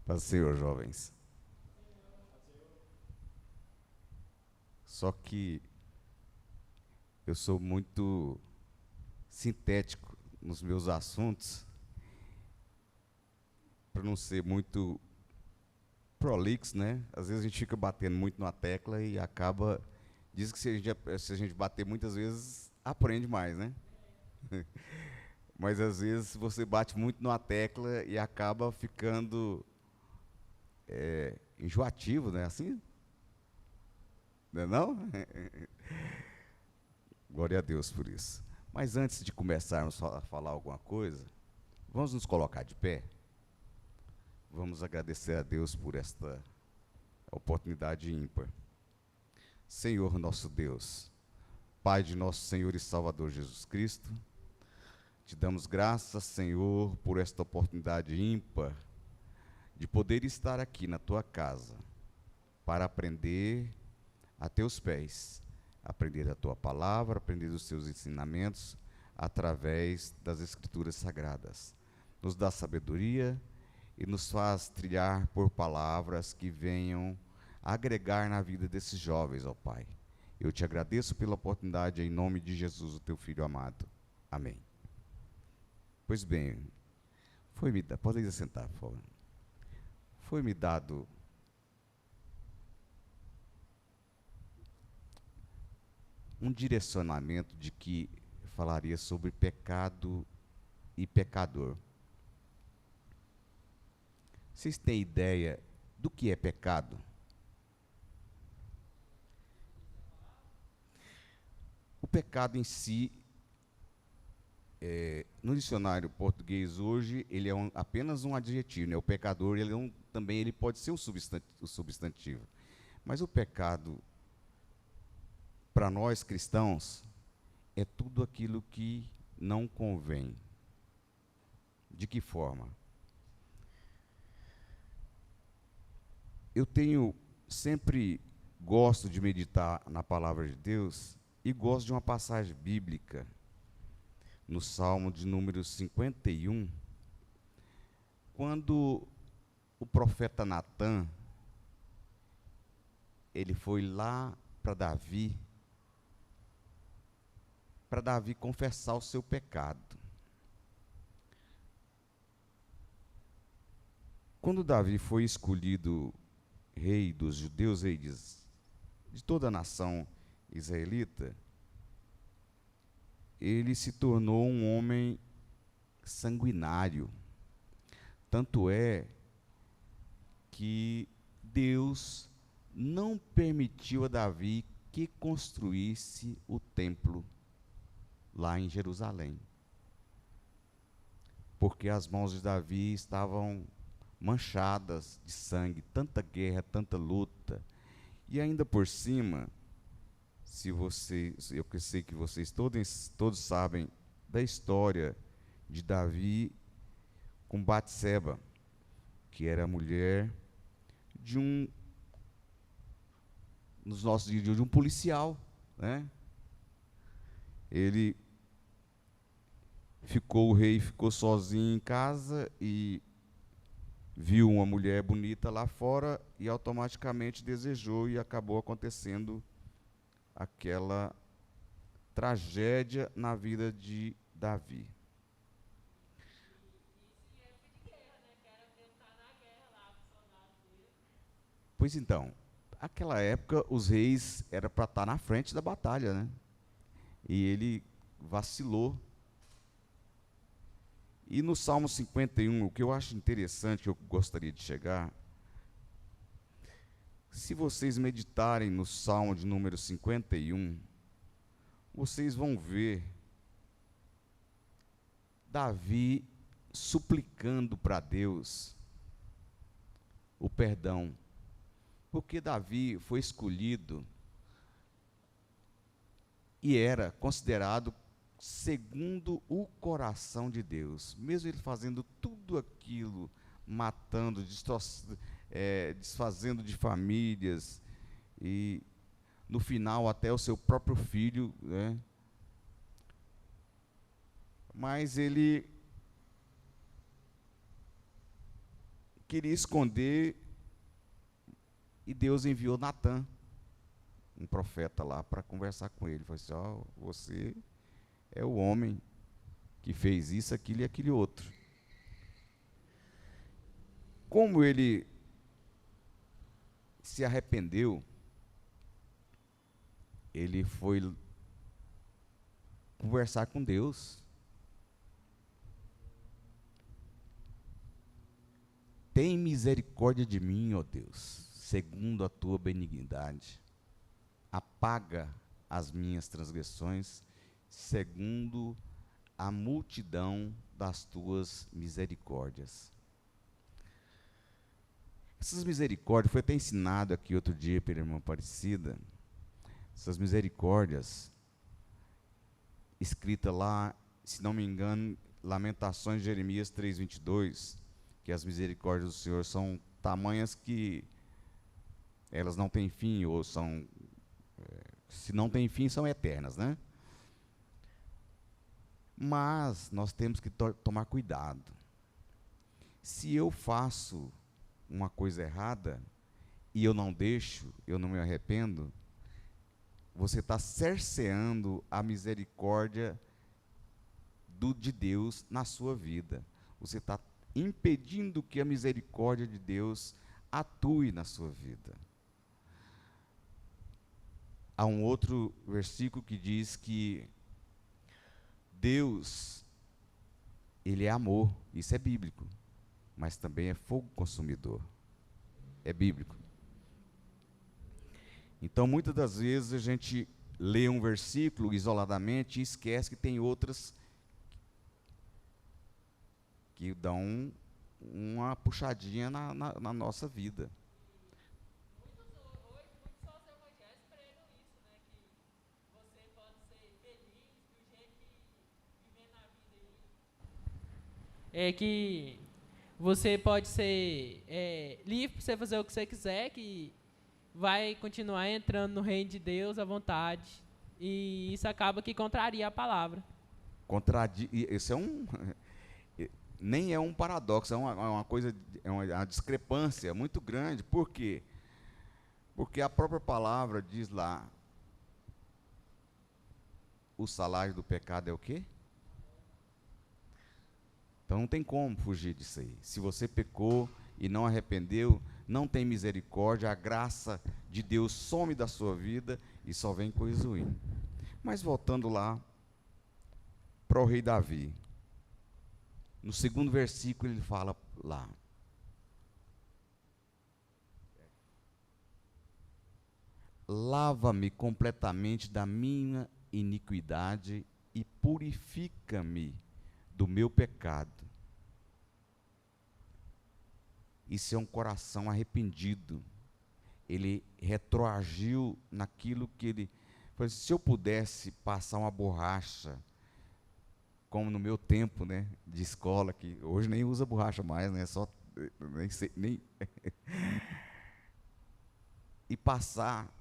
Paz do Senhor, jovens. Só que eu sou muito sintético nos meus assuntos, para não ser muito prolixo, né? Às vezes a gente fica batendo muito numa tecla e acaba. Diz que se a gente bater muitas vezes, aprende mais, né? Mas às vezes você bate muito numa tecla e acaba ficando enjoativo, né? Assim, não é não? Glória a Deus por isso. Mas antes de começarmos a falar alguma coisa, vamos nos colocar de pé. Vamos agradecer a Deus por esta oportunidade ímpar. Senhor nosso Deus, Pai de nosso Senhor e Salvador Jesus Cristo, te damos graças, Senhor, por esta oportunidade ímpar de poder estar aqui na tua casa para aprender a teus pés, aprender a tua palavra, aprender os teus ensinamentos através das Escrituras Sagradas. Nos dá sabedoria e nos faz trilhar por palavras que venham agregar na vida desses jovens, ó Pai. Eu te agradeço pela oportunidade em nome de Jesus, o teu Filho amado. Amém. Pois bem, foi-me dado, podem sentar, por favor. Foi-me dado um direcionamento de que falaria sobre pecado e pecador. Vocês têm ideia do que é pecado? O pecado em si, no dicionário português hoje, ele é apenas um adjetivo, né? O pecador, também ele pode ser o substantivo. Mas o pecado, para nós cristãos, é tudo aquilo que não convém. De que forma? Eu sempre gosto de meditar na palavra de Deus e gosto de uma passagem bíblica no Salmo de número 51, quando o profeta Natã, ele foi lá para Davi confessar o seu pecado. Quando Davi foi escolhido rei dos judeus, rei de toda a nação israelita, ele se tornou um homem sanguinário. Tanto é que Deus não permitiu a Davi que construísse o templo lá em Jerusalém, porque as mãos de Davi estavam manchadas de sangue, tanta guerra, tanta luta, e ainda por cima, eu sei que vocês todos sabem da história de Davi com Batseba, que era a mulher de nos nossos dias de um policial, né? O rei ficou sozinho em casa e viu uma mulher bonita lá fora e automaticamente desejou, e acabou acontecendo aquela tragédia na vida de Davi. Pois então, naquela época os reis era para estar na frente da batalha, né? E ele vacilou. E no Salmo 51, o que eu acho interessante, que eu gostaria de chegar, se vocês meditarem no Salmo de número 51, vocês vão ver Davi suplicando para Deus o perdão, porque Davi foi escolhido e era considerado segundo o coração de Deus, mesmo ele fazendo tudo aquilo, matando, desfazendo de famílias, e no final até o seu próprio filho, né? Mas ele queria esconder, e Deus enviou Natã, um profeta lá, para conversar com ele. Ele falou assim: ó, você é o homem que fez isso, aquilo e aquele outro. Como ele se arrependeu, ele foi conversar com Deus. Tem misericórdia de mim, ó Deus, segundo a tua benignidade. Apaga as minhas transgressões, segundo a multidão das tuas misericórdias. Essas misericórdias, foi até ensinado aqui outro dia pela irmã Aparecida, essas misericórdias, escrita lá, se não me engano, Lamentações de Jeremias 3:22, que as misericórdias do Senhor são tamanhas que elas não têm fim, ou são, se não têm fim, são eternas, né? Mas nós temos que tomar cuidado. Se eu faço uma coisa errada e eu não deixo, eu não me arrependo, você está cerceando a misericórdia de Deus na sua vida. Você está impedindo que a misericórdia de Deus atue na sua vida. Há um outro versículo que diz que Deus, ele é amor, isso é bíblico, mas também é fogo consumidor, é bíblico. Então, muitas das vezes a gente lê um versículo isoladamente e esquece que tem outras que dão uma puxadinha na nossa vida. É que você pode ser livre para você fazer o que você quiser, que vai continuar entrando no reino de Deus à vontade. E isso acaba que contraria a palavra. Isso é um nem é um paradoxo, é uma coisa, é uma discrepância muito grande. Por quê? Porque a própria palavra diz lá, o salário do pecado é o quê? Então não tem como fugir disso aí. Se você pecou e não arrependeu, não tem misericórdia, a graça de Deus some da sua vida e só vem coisa ruim. Mas voltando lá para o rei Davi, no segundo versículo ele fala lá: lava-me completamente da minha iniquidade e purifica-me do meu pecado. Isso é um coração arrependido. Ele retroagiu naquilo que ele... Se eu pudesse passar uma borracha, como no meu tempo, né, de escola, que hoje nem usa borracha mais, né, só nem sei, nem e passar,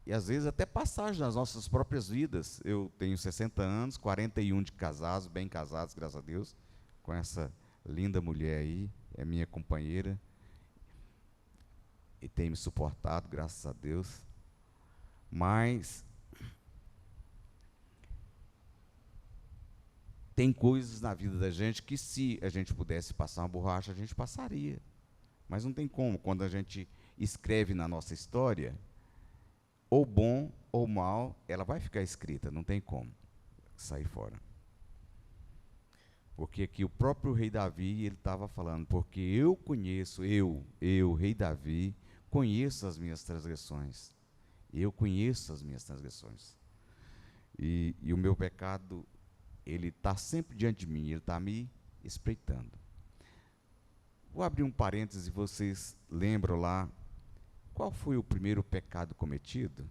e às vezes até passar nas nossas próprias vidas. Eu tenho 60 anos, 41 de casados, bem casados, graças a Deus, com essa linda mulher aí, é minha companheira, e tem me suportado, graças a Deus. Mas tem coisas na vida da gente que, se a gente pudesse passar uma borracha, a gente passaria. Mas não tem como. Quando a gente escreve na nossa história, ou bom ou mal, ela vai ficar escrita, não tem como sair fora. Porque aqui o próprio rei Davi, ele estava falando, porque eu conheço, rei Davi, conheço as minhas transgressões. Eu conheço as minhas transgressões. E o meu pecado, ele está sempre diante de mim, ele está me espreitando. Vou abrir um parêntese, vocês lembram lá, qual foi o primeiro pecado cometido?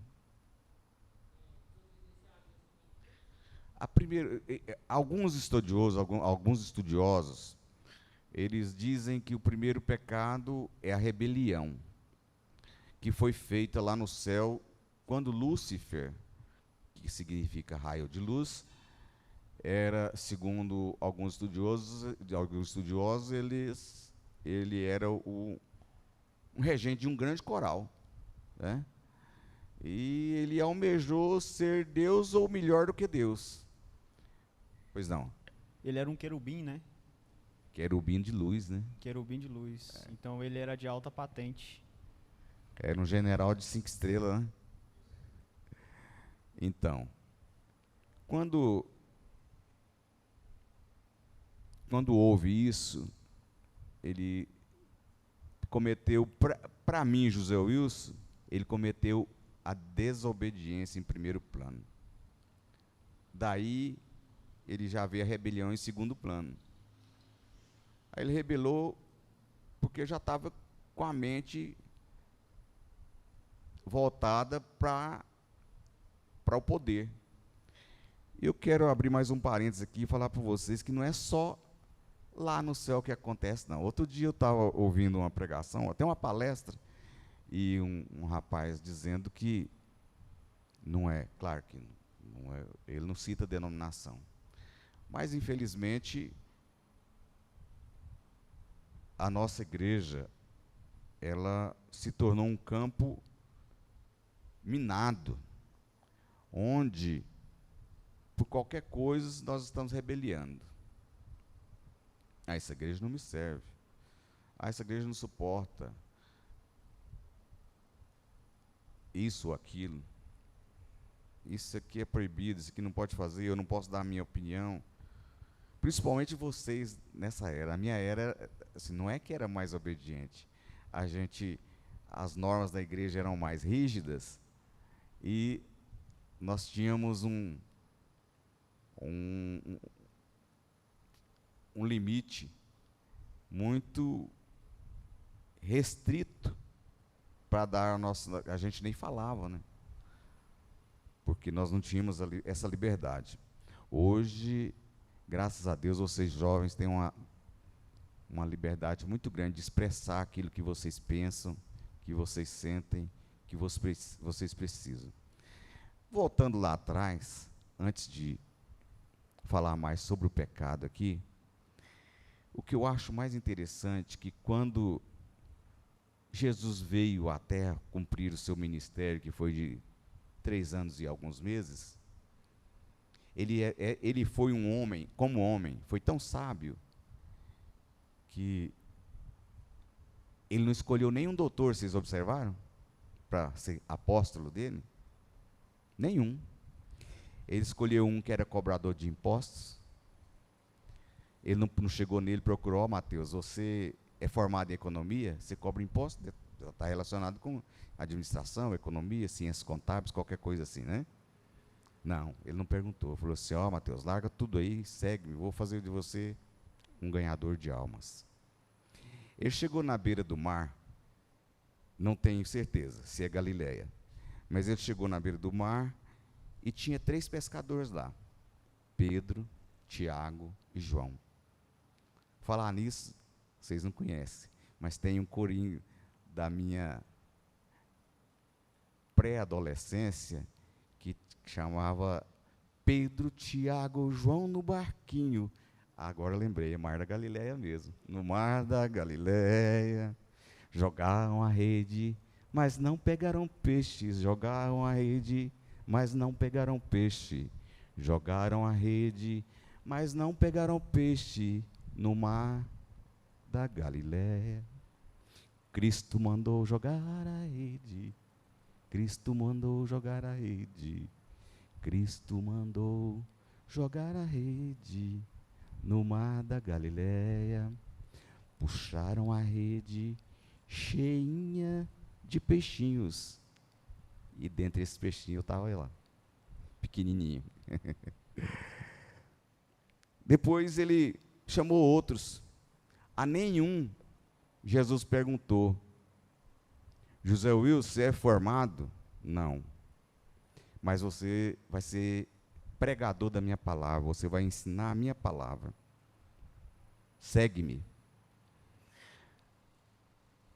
Alguns estudiosos, eles dizem que o primeiro pecado é a rebelião, que foi feita lá no céu, quando Lúcifer, que significa raio de luz, era, segundo alguns estudiosos, eles ele era um regente de um grande coral, né? E ele almejou ser Deus ou melhor do que Deus. Pois não. Ele era um querubim, né? Querubim de luz, né? Querubim de luz. Então ele era de alta patente. Era um general de 5 estrelas, né? Então, quando houve isso, ele cometeu, para mim, José Wilson, ele cometeu a desobediência em primeiro plano. Daí, ele já vê a rebelião em segundo plano. Aí ele rebelou porque já estava com a mente voltada para o poder. Eu quero abrir mais um parênteses aqui e falar para vocês que não é só lá no céu que acontece, não. Outro dia eu estava ouvindo uma pregação, até uma palestra, e um rapaz dizendo que não é, claro que não é, ele não cita denominação, mas infelizmente a nossa igreja, ela se tornou um campo minado, onde por qualquer coisa nós estamos rebeliando. Ah, essa igreja não me serve. Ah, essa igreja não suporta isso ou aquilo. Isso aqui é proibido, isso aqui não pode fazer, eu não posso dar a minha opinião. Principalmente vocês nessa era. A minha era, assim, não é que era mais obediente. As normas da igreja eram mais rígidas e nós tínhamos um limite muito restrito para dar a gente nem falava, né? Porque nós não tínhamos essa liberdade. Hoje, graças a Deus, vocês jovens têm uma liberdade muito grande de expressar aquilo que vocês pensam, que vocês sentem, que vocês precisam. Voltando lá atrás, antes de falar mais sobre o pecado aqui, o que eu acho mais interessante é que quando Jesus veio à Terra cumprir o seu ministério, que foi de 3 anos e alguns meses, ele foi um homem, como homem, foi tão sábio, que ele não escolheu nenhum doutor, vocês observaram? Para ser apóstolo dele? Nenhum. Ele escolheu um que era cobrador de impostos. Ele não chegou nele e procurou: Mateus, você é formado em economia? Você cobra imposto? Está relacionado com administração, economia, ciências contábeis, qualquer coisa assim, né? Não, ele não perguntou. Falou assim: Mateus, larga tudo aí, segue-me, vou fazer de você um ganhador de almas. Ele chegou na beira do mar, não tenho certeza se é Galileia, mas ele chegou na beira do mar e tinha 3 pescadores lá: Pedro, Tiago e João. Falar nisso, vocês não conhecem, mas tem um corinho da minha pré-adolescência que chamava Pedro, Tiago, João no barquinho. Agora lembrei, é Mar da Galileia mesmo. No Mar da Galileia, jogaram a rede, mas não pegaram peixes. Jogaram a rede, mas não pegaram peixe. Jogaram a rede, mas não pegaram peixe. No Mar da Galileia, Cristo mandou jogar a rede. Cristo mandou jogar a rede. Cristo mandou jogar a rede. No Mar da Galileia, puxaram a rede cheinha de peixinhos. E dentre esses peixinhos eu estava lá, pequenininho. Depois ele chamou outros. A nenhum Jesus perguntou: José Wilson, você é formado? Não. Mas você vai ser pregador da minha palavra, você vai ensinar a minha palavra. Segue-me.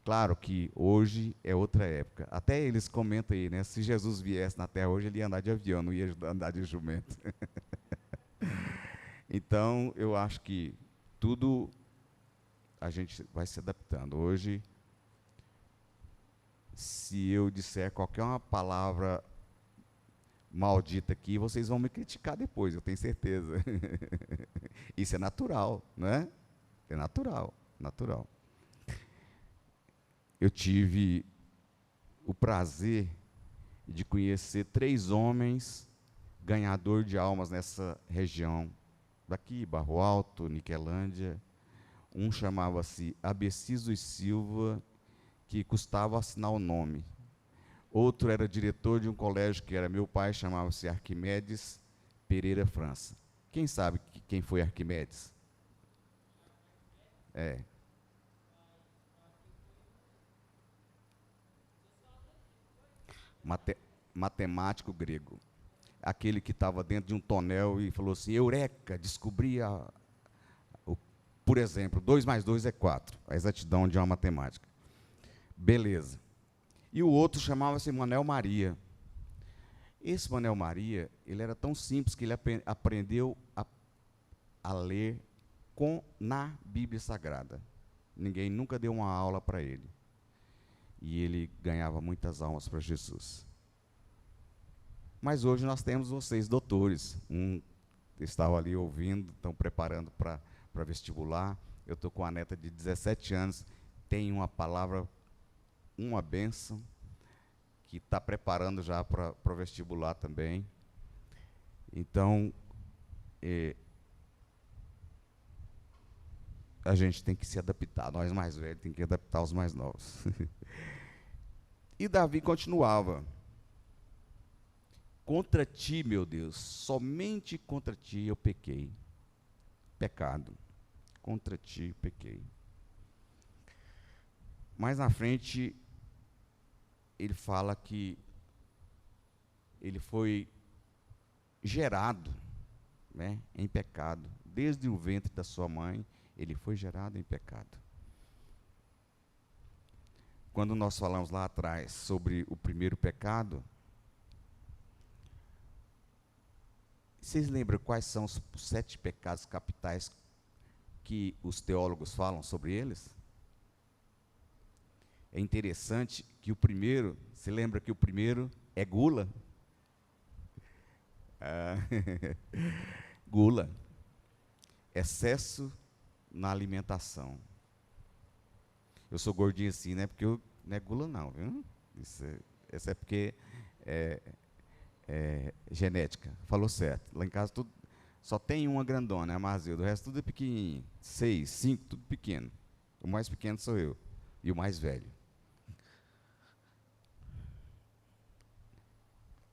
Claro que hoje é outra época. Até eles comentam aí, né? Se Jesus viesse na Terra hoje, ele ia andar de avião, não ia andar de jumento. Então, eu acho que tudo a gente vai se adaptando. Hoje, se eu disser qualquer uma palavra maldita aqui, vocês vão me criticar depois, eu tenho certeza. Isso é natural, né? É natural, natural. Eu tive o prazer de conhecer 3 homens ganhador de almas nessa região daqui, Barro Alto, Niquelândia. Um chamava-se Abeciso e Silva, que custava assinar o nome. Outro era diretor de um colégio que era meu pai, chamava-se Arquimedes Pereira França. Quem sabe quem foi Arquimedes? É. Matemático grego. Aquele que estava dentro de um tonel e falou assim, eureka, descobri por exemplo, 2 mais 2 é 4, a exatidão de uma matemática. Beleza. E o outro chamava-se Manel Maria. Esse Manel Maria, ele era tão simples que ele aprendeu a ler na Bíblia Sagrada. Ninguém nunca deu uma aula para ele. E ele ganhava muitas almas para Jesus. Mas hoje nós temos vocês, doutores. Estava ali ouvindo, estão preparando para vestibular. Eu estou com a neta de 17 anos, tem uma palavra, uma bênção, que está preparando já para o vestibular também. Então, a gente tem que se adaptar, nós mais velhos temos que adaptar os mais novos. E Davi continuava, contra ti, meu Deus, somente contra ti eu pequei, pecado, contra ti pequei. Mais na frente, ele fala que ele foi gerado, né, em pecado, desde o ventre da sua mãe, ele foi gerado em pecado. Quando nós falamos lá atrás sobre o primeiro pecado, vocês lembram quais são os 7 pecados capitais que os teólogos falam sobre eles? É interessante que o primeiro, se lembra que o primeiro é gula? Gula. Excesso na alimentação. Eu sou gordinho assim, né? Porque eu não é gula não, viu? Isso é porque é genética. Falou certo. Lá em casa tudo, só tem uma grandona, a Marzilda. O resto tudo é pequenininho. 6, 5, tudo pequeno. O mais pequeno sou eu. E o mais velho.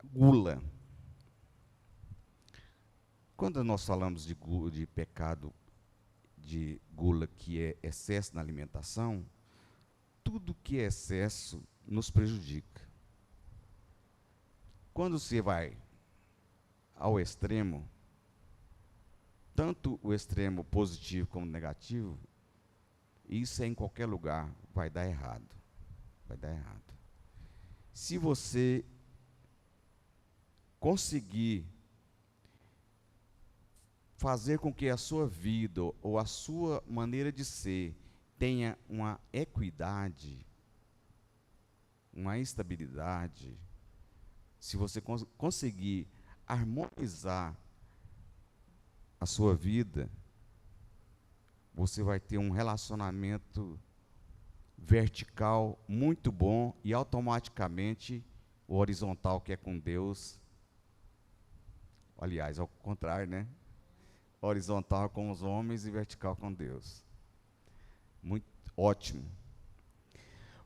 Gula. Quando nós falamos de pecado de gula, que é excesso na alimentação, tudo que é excesso nos prejudica. Quando você vai ao extremo, tanto o extremo positivo como negativo, isso é em qualquer lugar, vai dar errado. Vai dar errado. Se você conseguir fazer com que a sua vida ou a sua maneira de ser tenha uma equidade, uma estabilidade, se você conseguir harmonizar a sua vida, você vai ter um relacionamento vertical muito bom e automaticamente o horizontal, que é com Deus, aliás, ao contrário, né? Horizontal com os homens e vertical com Deus. Muito ótimo.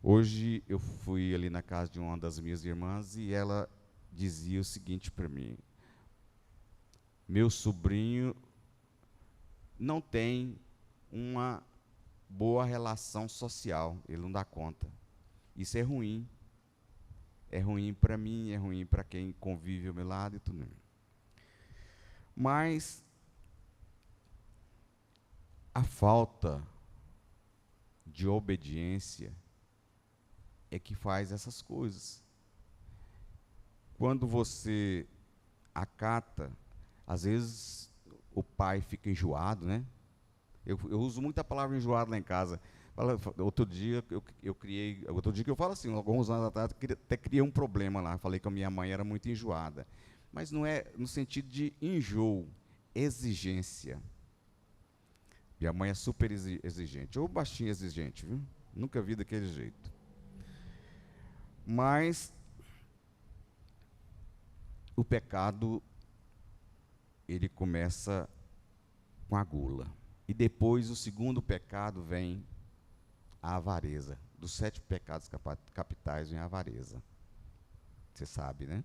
Hoje eu fui ali na casa de uma das minhas irmãs e ela dizia o seguinte para mim: meu sobrinho não tem uma boa relação social, ele não dá conta. Isso é ruim. É ruim para mim, é ruim para quem convive ao meu lado e tudo. Mas a falta de obediência é que faz essas coisas. Quando você acata, às vezes o pai fica enjoado, né? Eu uso muita palavra enjoado lá em casa. Outro dia outro dia que eu falo assim, alguns anos atrás, até criei um problema lá. Falei que a minha mãe era muito enjoada. Mas não é no sentido de enjoo, exigência. Minha mãe é super exigente, ou baixinha exigente, viu? Nunca vi daquele jeito. Mas o pecado, ele começa com a gula. E depois o segundo pecado vem a avareza. Dos 7 pecados capitais vem a avareza. Você sabe, né?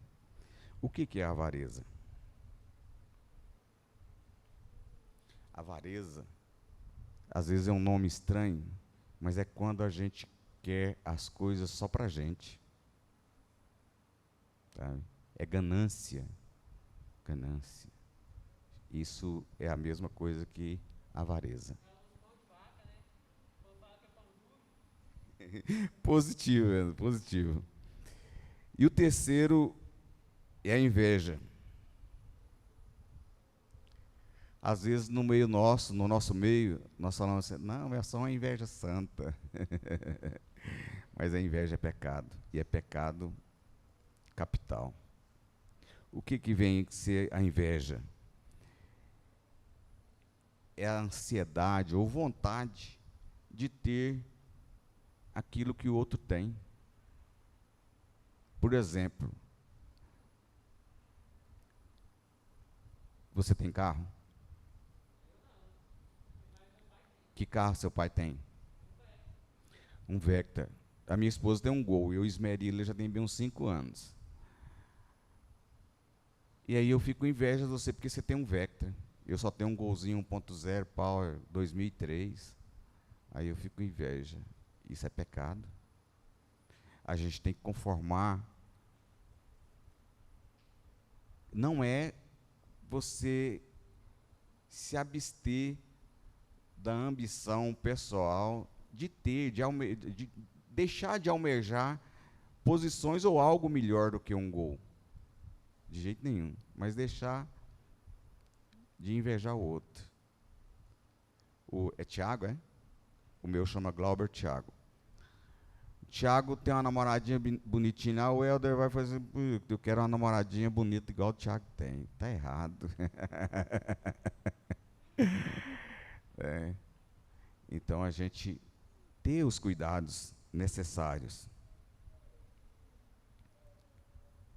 O que é a avareza? Avareza, às vezes é um nome estranho, mas é quando a gente quer as coisas só para a gente. Sabe? É ganância. Ganância. Isso é a mesma coisa que avareza. Positivo, positivo. E o terceiro é a inveja. Às vezes no nosso meio, nós falamos assim, não, é só uma inveja santa. Mas a inveja é pecado, e é pecado capital. O que vem ser a inveja? É a ansiedade ou vontade de ter aquilo que o outro tem. Por exemplo, você tem carro? Que carro seu pai tem? Um Vectra. A minha esposa tem um Gol, eu esmeri ele já tem bem uns 5 anos. E aí eu fico com inveja de você porque você tem um Vectra. Eu só tenho um Golzinho 1.0 Power 2003. Aí eu fico com inveja. Isso é pecado. A gente tem que conformar. Não é você se abster da ambição pessoal de deixar de almejar posições ou algo melhor do que um Gol. De jeito nenhum. Mas deixar de invejar o outro. É Tiago, é? O meu chama Glauber Tiago. Tiago tem uma namoradinha bonitinha. O Helder vai fazer, eu quero uma namoradinha bonita igual o Tiago tem. Está errado. É. Então a gente ter os cuidados necessários.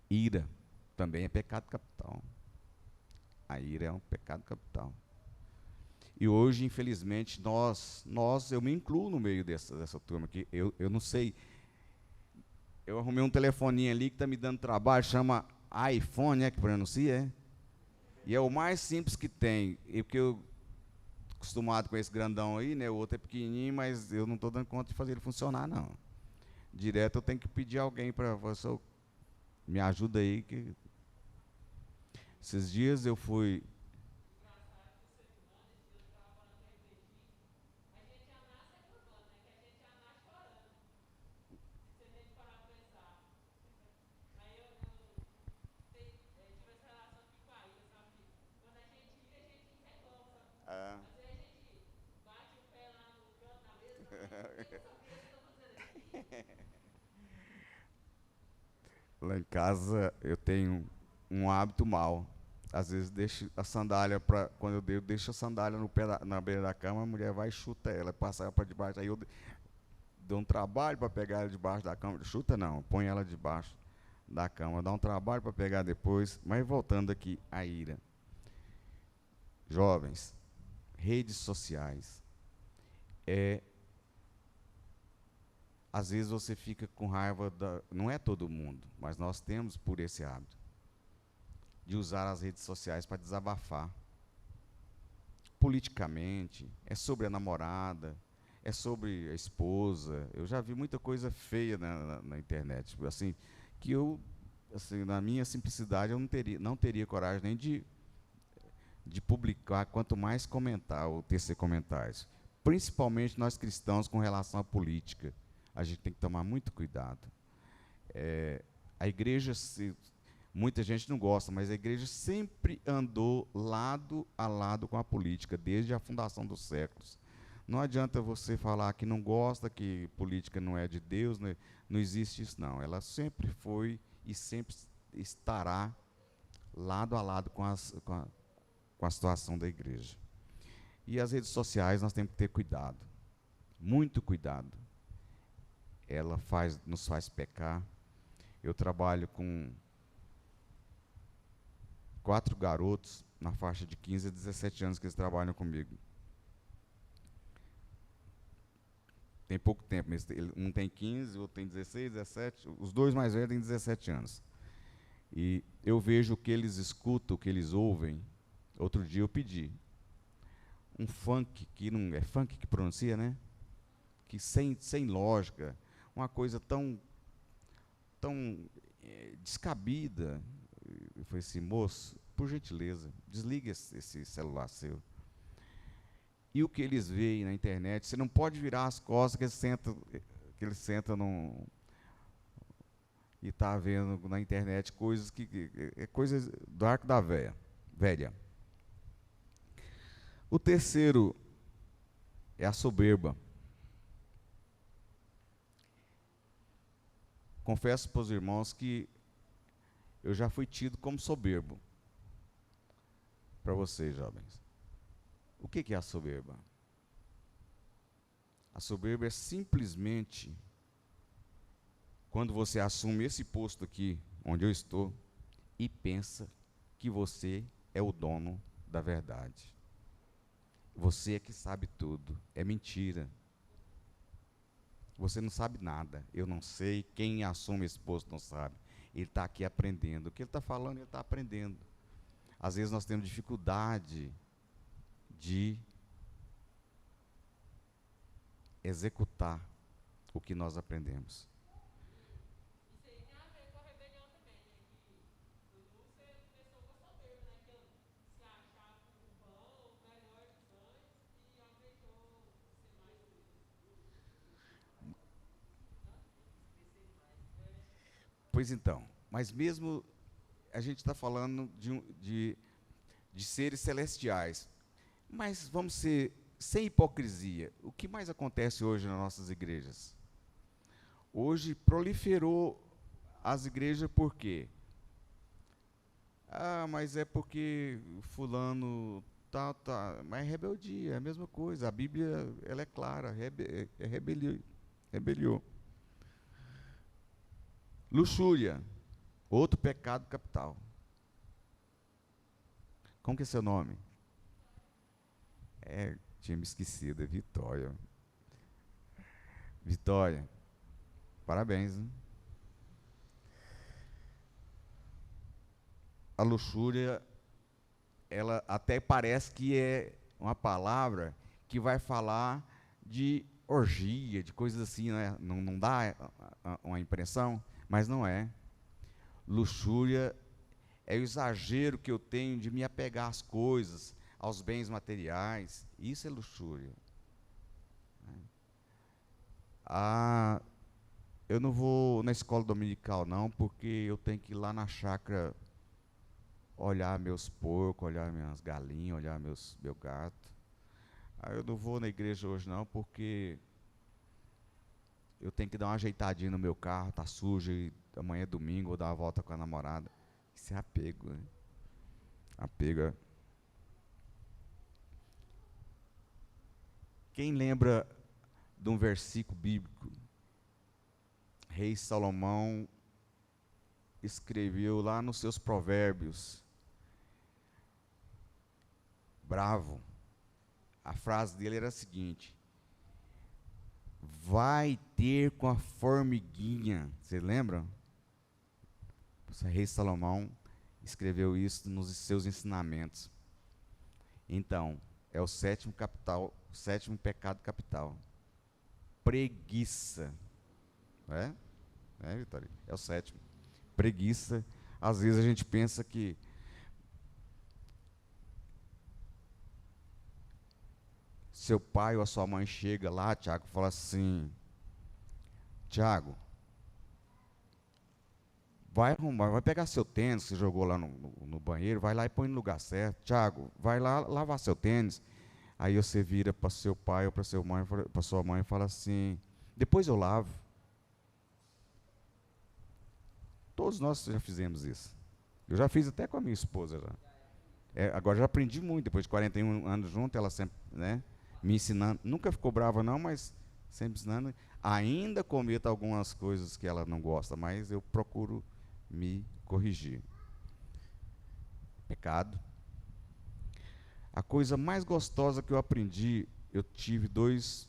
Ira também é pecado capital. A ira é um pecado capital. E hoje, infelizmente, eu me incluo no meio dessa turma aqui. Eu não sei. Eu arrumei um telefoninho ali que está me dando trabalho, chama iPhone, que pronuncia, é? E é o mais simples que tem. E porque eu acostumado com esse grandão aí, né? O outro é pequenininho, mas eu não estou dando conta de fazer ele funcionar, não. Direto eu tenho que pedir alguém para você me ajuda aí. Esses dias eu fui. Lá em casa eu tenho um hábito mau. Às vezes deixo a sandália quando eu deixo a sandália na beira da cama, a mulher vai e chuta ela, passa ela para debaixo. Aí eu dou um trabalho para pegar ela debaixo da cama. Chuta não, põe ela debaixo da cama, dá um trabalho para pegar depois. Mas voltando aqui à ira. Jovens, redes sociais. Às vezes você fica com raiva, não é todo mundo, mas nós temos por esse hábito, de usar as redes sociais para desabafar. Politicamente, é sobre a namorada, é sobre a esposa. Eu já vi muita coisa feia na internet, assim, que eu, assim, na minha simplicidade, eu não teria coragem nem de publicar, quanto mais comentar ou tecer comentários. Principalmente nós cristãos com relação à política. A gente tem que tomar muito cuidado. A igreja Muita gente não gosta, mas a igreja sempre andou lado a lado com a política, desde a fundação dos séculos. Não adianta você falar que não gosta, que política não é de Deus, né? Não existe isso, não. Ela sempre foi e sempre estará lado a lado com a situação da igreja. E as redes sociais nós temos que ter cuidado, muito cuidado. Ela nos faz pecar. Eu trabalho com 4 garotos na faixa de 15 a 17 anos que eles trabalham comigo. Tem pouco tempo, um tem 15, o outro tem 16, 17, os 2 mais velhos têm 17 anos. E eu vejo o que eles escutam, o que eles ouvem. Outro dia eu pedi um funk, que não é funk que pronuncia, né? Que sem lógica, uma coisa tão descabida. Eu falei assim, moço, por gentileza, desliga esse celular seu. E o que eles veem na internet, você não pode virar as costas que eles sentam e está vendo na internet coisas coisas do arco da velha. O terceiro é a soberba. Confesso para os irmãos que eu já fui tido como soberbo. Para vocês, jovens. O que é a soberba? A soberba é simplesmente quando você assume esse posto aqui, onde eu estou, e pensa que você é o dono da verdade. Você é que sabe tudo. É mentira. Você não sabe nada. Eu não sei. Quem assume esse posto não sabe. Ele está aqui aprendendo. O que ele está falando, ele está aprendendo. Às vezes nós temos dificuldade de executar o que nós aprendemos. Isso aí tem a ver com a rebelião também, né? Que o Lúcio começou com a soberba, né? Que ele se achava o bom, o melhor dos anjos e almejou ser mais Pois então, mas mesmo a gente está falando de seres celestiais, mas vamos ser sem hipocrisia. O que mais acontece hoje nas nossas igrejas? Hoje proliferou as igrejas por quê? Ah, mas é porque fulano tá, mas é rebeldia, é a mesma coisa. A Bíblia, ela é clara, é rebeliou. Luxúria, outro pecado capital. Como que é seu nome? Tinha me esquecido, é Vitória. Vitória, parabéns, hein? A luxúria, ela até parece que é uma palavra que vai falar de orgia, de coisas assim, né? Não dá uma impressão, mas não é. Luxúria é o exagero que eu tenho de me apegar às coisas, aos bens materiais. Isso é luxúria. Eu não vou na escola dominical, não, porque eu tenho que ir lá na chácara olhar meus porcos, olhar minhas galinhas, olhar meu gato. Eu não vou na igreja hoje, não, porque eu tenho que dar uma ajeitadinha no meu carro, tá sujo, e amanhã é domingo, vou dar uma volta com a namorada. Isso é apego, né? Apego. Quem lembra de um versículo bíblico? Rei Salomão escreveu lá nos seus provérbios, bravo. A frase dele era a seguinte: vai ter com a formiguinha. Vocês lembram? O rei Salomão escreveu isso nos seus ensinamentos. Então, é o sétimo pecado capital. Preguiça. Vitória? É o sétimo. Preguiça. Às vezes a gente pensa que seu pai ou a sua mãe chega lá, Tiago, e fala assim: Tiago, vai arrumar, vai pegar seu tênis, que você jogou lá no banheiro, vai lá e põe no lugar certo. Tiago, vai lá lavar seu tênis. Aí você vira para seu pai ou para sua mãe e fala assim, depois eu lavo. Todos nós já fizemos isso. Eu já fiz até com a minha esposa. Já. Agora já aprendi muito, depois de 41 anos junto, ela sempre, né, me ensinando. Nunca ficou brava não, mas sempre ensinando. Ainda cometo algumas coisas que ela não gosta, mas eu procuro me corrigir. Pecado. A coisa mais gostosa que eu aprendi, eu tive duas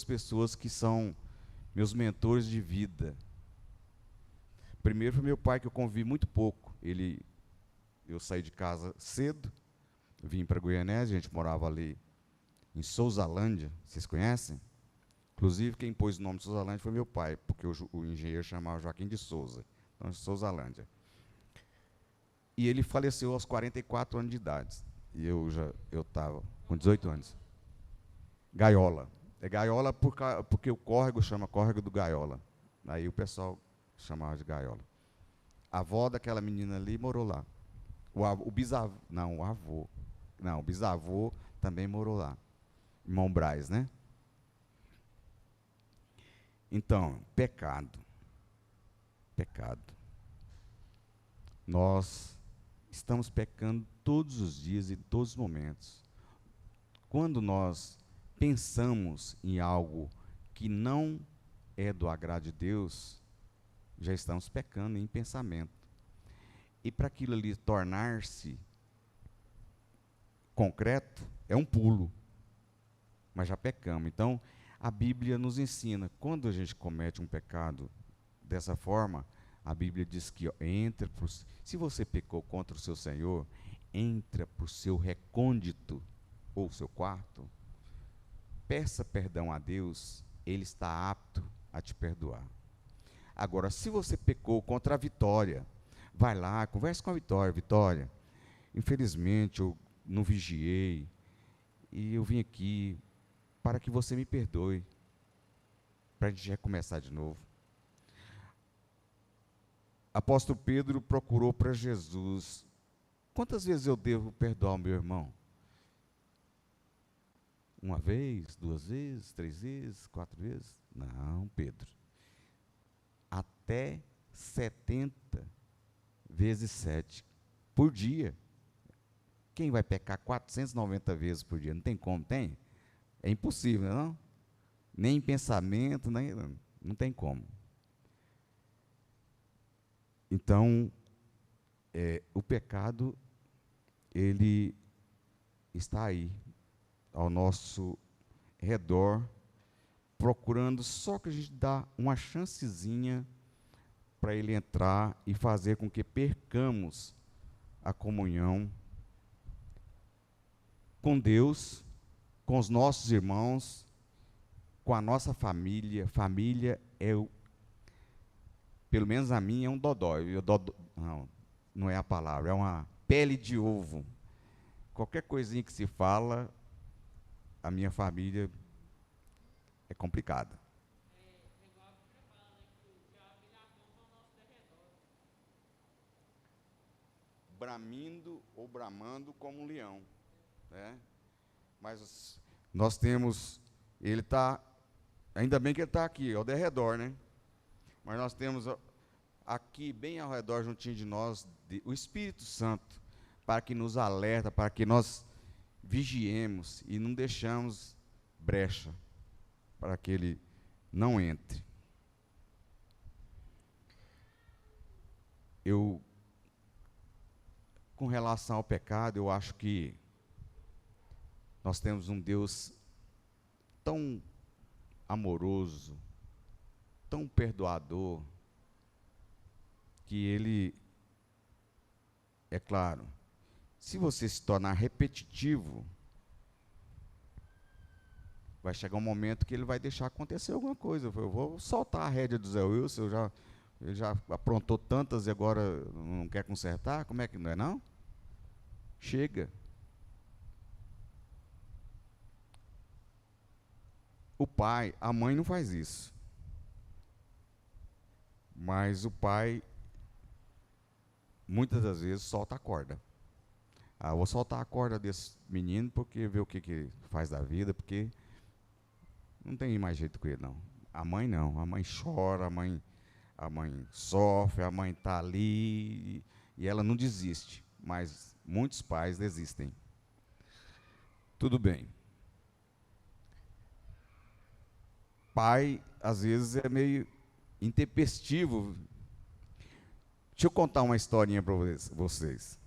pessoas que são meus mentores de vida. Primeiro foi meu pai, que eu convivi muito pouco. Eu saí de casa cedo, vim para Goianésia, a gente morava ali em Souzalândia, vocês conhecem? Inclusive, quem pôs o nome de Souzalândia foi meu pai, porque o engenheiro chamava Joaquim de Souza, então Souzalândia. E ele faleceu aos 44 anos de idade, e eu estava com 18 anos. Gaiola. É Gaiola porque o córrego chama Córrego do Gaiola. Aí o pessoal chamava de Gaiola. A avó daquela menina ali morou lá. O bisavô também morou lá. Irmão Braz, né? Então, pecado. Pecado. Nós estamos pecando todos os dias e todos os momentos. Quando nós pensamos em algo que não é do agrado de Deus, já estamos pecando em pensamento. E para aquilo ali tornar-se concreto, é um pulo. Mas já pecamos. Então, a Bíblia nos ensina, quando a gente comete um pecado dessa forma, a Bíblia diz que se você pecou contra o seu Senhor, entra para o seu recôndito, ou seu quarto, peça perdão a Deus, Ele está apto a te perdoar. Agora, se você pecou contra a Vitória, vai lá, converse com a Vitória. Vitória, infelizmente eu não vigiei, e eu vim aqui para que você me perdoe, para a gente recomeçar de novo. Apóstolo Pedro procurou para Jesus, quantas vezes eu devo perdoar o meu irmão? 1 vez, 2 vezes, 3 vezes, 4 vezes? Não, Pedro. Até 70 vezes 7 por dia. Quem vai pecar 490 vezes por dia? Não tem como, tem? É impossível, não? Nem em pensamento, não tem como. Então, o pecado, ele está aí, ao nosso redor, procurando só que a gente dá uma chancezinha para ele entrar e fazer com que percamos a comunhão com Deus, com os nossos irmãos, com a nossa família. Família pelo menos a minha, é um dodói. Não é a palavra, é uma pele de ovo. Qualquer coisinha que se fala, a minha família é complicada. Bramindo ou bramando como um leão, né? Mas nós temos, ainda bem que ele está aqui, ao derredor, né? Mas nós temos aqui, bem ao redor, juntinho de nós, o Espírito Santo, para que nos alerta, para que nós vigiemos e não deixamos brecha, para que ele não entre. Com relação ao pecado, eu acho que nós temos um Deus tão amoroso, tão perdoador, que Ele, é claro, se você se tornar repetitivo, vai chegar um momento que Ele vai deixar acontecer alguma coisa. Eu vou soltar a rédea do Zé Wilson, ele já aprontou tantas e agora não quer consertar, como é que não é não? Chega. O pai, a mãe não faz isso. Mas o pai, muitas das vezes solta a corda. Ah, vou soltar a corda desse menino porque ver o que que faz da vida, porque não tem mais jeito com ele, não. A mãe não, a mãe chora, a mãe sofre, a mãe está ali e ela não desiste, mas muitos pais desistem. Tudo bem. Pai, às vezes, é meio intempestivo. Deixa eu contar uma historinha para vocês.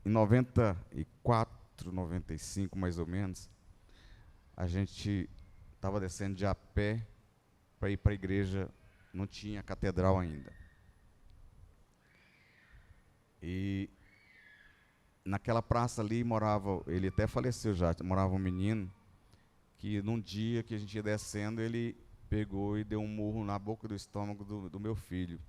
Em 94, 95, mais ou menos, a gente estava descendo de a pé para ir para a igreja, não tinha catedral ainda. E naquela praça ali morava, ele até faleceu já, morava um menino, que num dia que a gente ia descendo, ele pegou e deu um murro na boca do estômago do meu filho,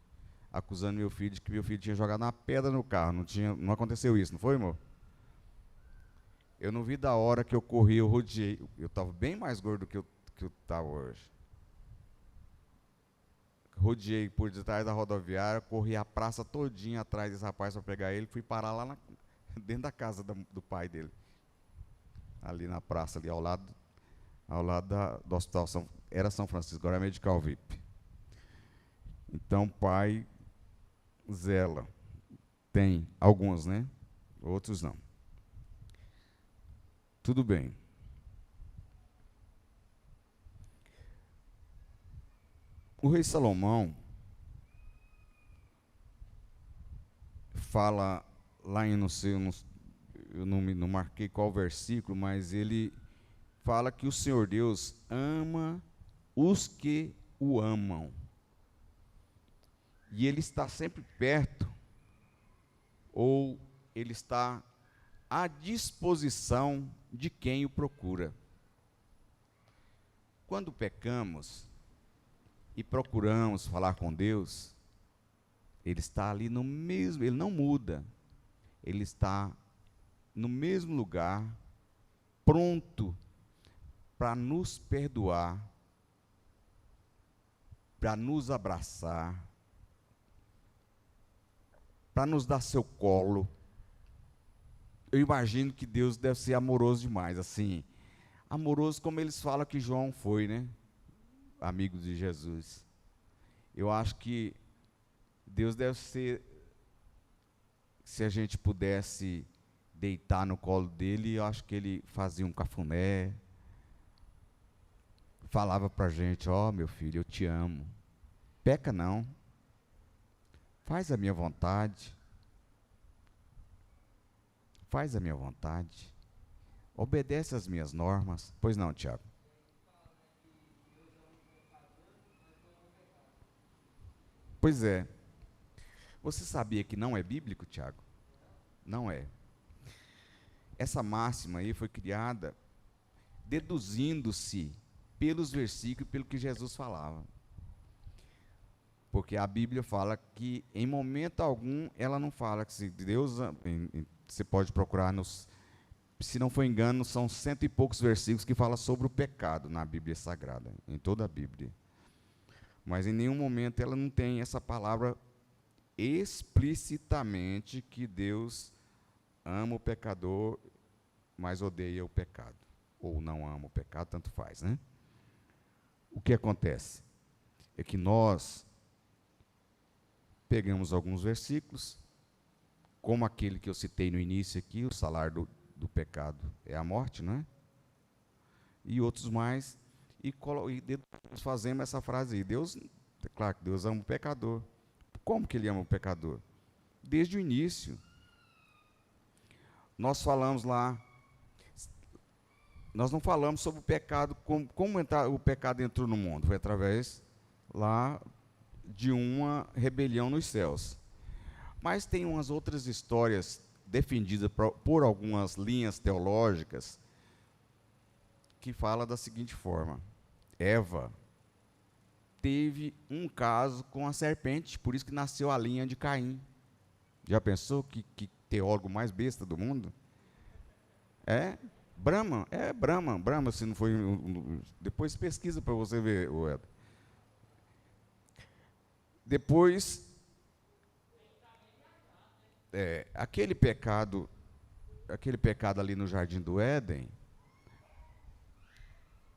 acusando meu filho de que meu filho tinha jogado uma pedra no carro. Não aconteceu isso, não foi, amor? Eu não vi da hora que eu corri, eu rodeei. Eu estava bem mais gordo do que eu estava hoje. Rodeei por detrás da rodoviária, corri a praça todinha atrás desse rapaz para pegar ele, fui parar lá dentro da casa do pai dele. Ali na praça, ali ao lado do hospital era São Francisco, agora é Medical VIP. Então, pai zela. Tem alguns, né? Outros não. Tudo bem. O rei Salomão fala lá em, não sei, eu não marquei qual versículo, mas ele fala que o Senhor Deus ama os que o amam. E ele está sempre perto, ou ele está à disposição de quem o procura. Quando pecamos e procuramos falar com Deus, ele está ali no mesmo, ele não muda, ele está no mesmo lugar, pronto para nos perdoar, para nos abraçar, para nos dar seu colo. Eu imagino que Deus deve ser amoroso demais, assim, amoroso como eles falam que João foi, né? Amigo de Jesus. Eu acho que Deus deve ser, se a gente pudesse deitar no colo dele, eu acho que ele fazia um cafuné, falava para a gente, ó, meu filho, eu te amo, peca não, faz a minha vontade, obedece às minhas normas. Pois não, Tiago? Pois é. Você sabia que não é bíblico, Tiago? Não é. Essa máxima aí foi criada deduzindo-se pelos versículos, pelo que Jesus falava. Porque a Bíblia fala que, em momento algum, ela não fala que se Deus... Você pode procurar, se não for engano, são 100 e poucos versículos que falam sobre o pecado na Bíblia Sagrada, em toda a Bíblia. Mas em nenhum momento ela não tem essa palavra explicitamente que Deus ama o pecador, mas odeia o pecado. Ou não ama o pecado, tanto faz, né? O que acontece é que nós pegamos alguns versículos, como aquele que eu citei no início aqui, o salário do pecado é a morte, não é? E outros mais, e fazemos essa frase aí. Deus, é claro que Deus ama o pecador. Como que ele ama o pecador? Desde o início. Nós falamos lá, nós não falamos sobre o pecado, como o pecado entrou no mundo. Foi através lá de uma rebelião nos céus. Mas tem umas outras histórias defendidas por algumas linhas teológicas que fala da seguinte forma: Eva teve um caso com a serpente, por isso que nasceu a linha de Caim. Já pensou que teólogo mais besta do mundo? Brahma, se não foi... depois pesquisa para você ver, Ed. Depois... aquele pecado ali no Jardim do Éden,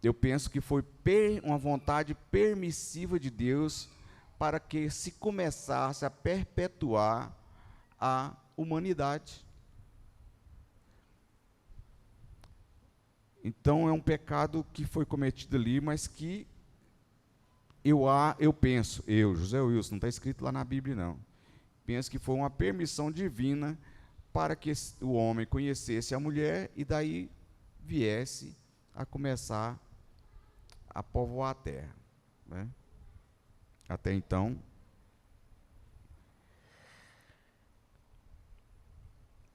eu penso que foi uma vontade permissiva de Deus para que se começasse a perpetuar a humanidade. Então é um pecado que foi cometido ali, mas que eu penso, José Wilson, não está escrito lá na Bíblia não, penso que foi uma permissão divina para que o homem conhecesse a mulher e daí viesse a começar a povoar a terra, né? Até então,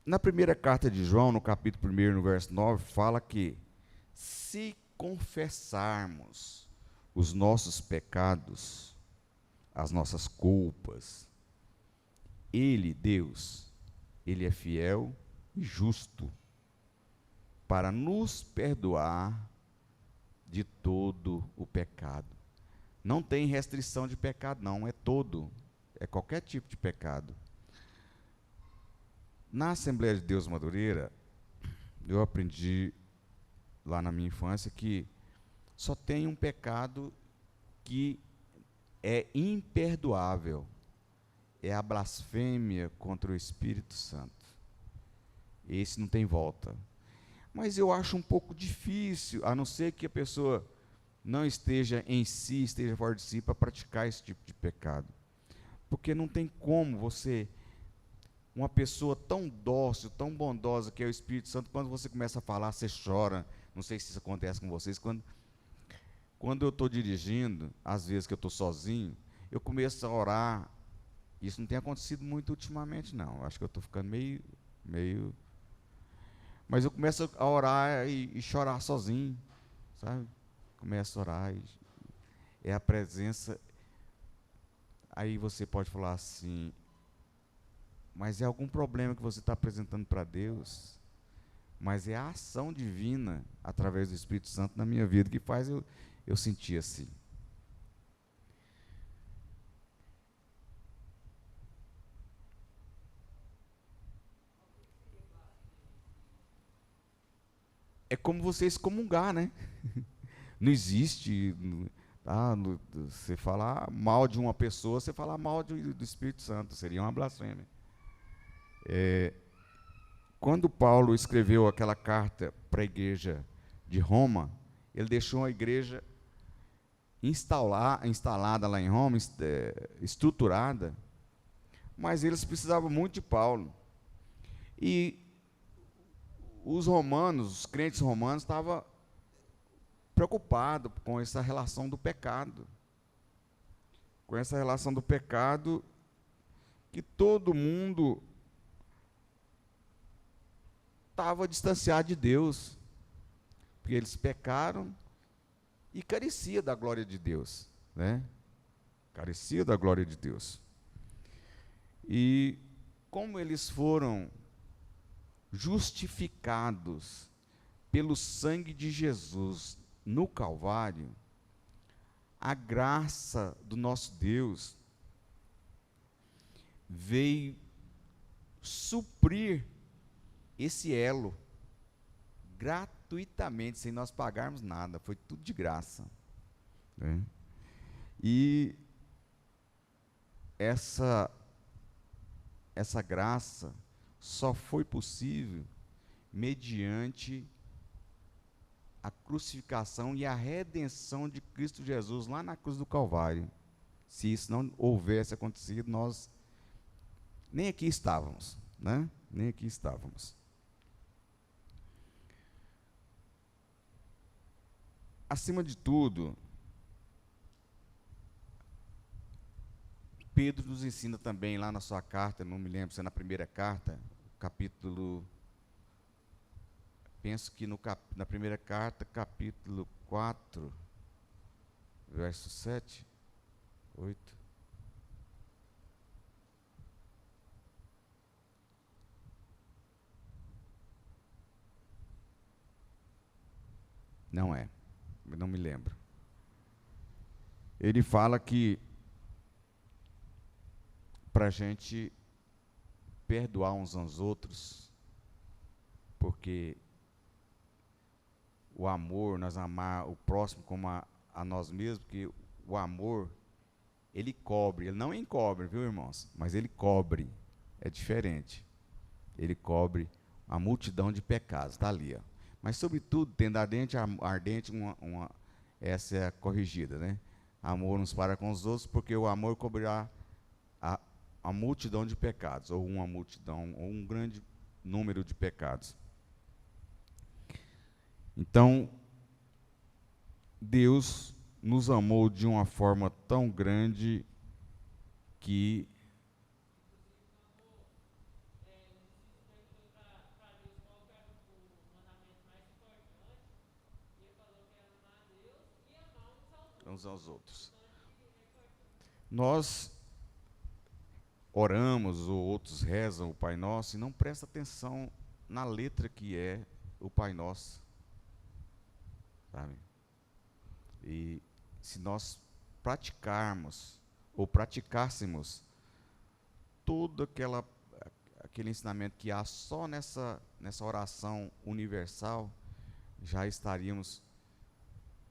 na primeira carta de João, no capítulo 1, no verso 9, fala que se confessarmos os nossos pecados, as nossas culpas, Ele, Deus, Ele é fiel e justo para nos perdoar de todo o pecado. Não tem restrição de pecado, não, é todo, é qualquer tipo de pecado. Na Assembleia de Deus Madureira, eu aprendi lá na minha infância que só tem um pecado que é imperdoável, é a blasfêmia contra o Espírito Santo. Esse não tem volta. Mas eu acho um pouco difícil, a não ser que a pessoa não esteja em si, esteja fora de si, para praticar esse tipo de pecado. Porque não tem como você, uma pessoa tão dócil, tão bondosa que é o Espírito Santo, quando você começa a falar, você chora. Não sei se isso acontece com vocês. Quando eu estou dirigindo, às vezes que eu estou sozinho, eu começo a orar. Isso não tem acontecido muito ultimamente, não. Acho que eu estou ficando meio... Mas eu começo a orar e chorar sozinho, sabe? Começo a orar é a presença. Aí você pode falar assim, mas é algum problema que você está apresentando para Deus? Mas é a ação divina, através do Espírito Santo na minha vida, que faz eu sentir assim. É como você excomungar, né? Não existe, você falar mal de uma pessoa, você falar mal do Espírito Santo, seria uma blasfêmia. Quando Paulo escreveu aquela carta para a igreja de Roma, ele deixou uma igreja instalada lá em Roma, estruturada, mas eles precisavam muito de Paulo. E os romanos, os crentes romanos, estavam preocupados com essa relação do pecado. Com essa relação do pecado que todo mundo estava distanciado de Deus. Porque eles pecaram e carecia da glória de Deus, né? Carecia da glória de Deus. E como eles foram justificados pelo sangue de Jesus no Calvário, a graça do nosso Deus veio suprir esse elo gratuitamente, sem nós pagarmos nada, foi tudo de graça, né? E essa graça só foi possível mediante a crucificação e a redenção de Cristo Jesus lá na cruz do Calvário. Se isso não houvesse acontecido, nós nem aqui estávamos, né? Nem aqui estávamos. Acima de tudo, Pedro nos ensina também lá na sua carta, não me lembro se é na primeira carta, capítulo, penso que na primeira carta, capítulo 4, verso 7, 8. Não é, não me lembro. Ele fala que para a gente perdoar uns aos outros, porque o amor, nós amar o próximo como a nós mesmos, porque o amor, ele cobre, ele não encobre, viu, irmãos? Mas ele cobre, é diferente. Ele cobre a multidão de pecados, está ali, ó. Mas, sobretudo, tendo ardente essa é a corrigida, né? Amor uns para com os outros, porque o amor cobrirá a multidão de pecados, ou uma multidão, ou um grande número de pecados. Então, Deus nos amou de uma forma tão grande que uns aos outros. Nós oramos, ou outros rezam o Pai Nosso, e não presta atenção na letra que é o Pai Nosso. Sabe? E se nós praticarmos, ou praticássemos, todo aquele ensinamento que há só nessa oração universal, já estaríamos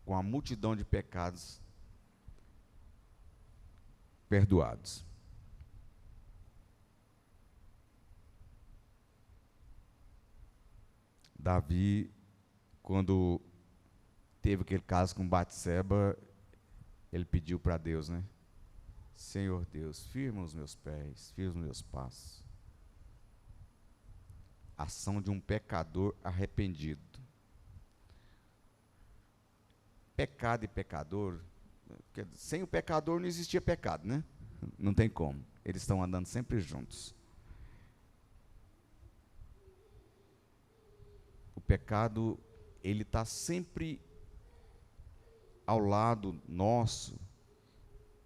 com a multidão de pecados perdoados. Davi, quando teve aquele caso com Batseba, ele pediu para Deus, né? Senhor Deus, firma os meus pés, firma os meus passos. Ação de um pecador arrependido. Pecado e pecador, sem o pecador não existia pecado, né? Não tem como. Eles estão andando sempre juntos. O pecado, ele está sempre ao lado nosso,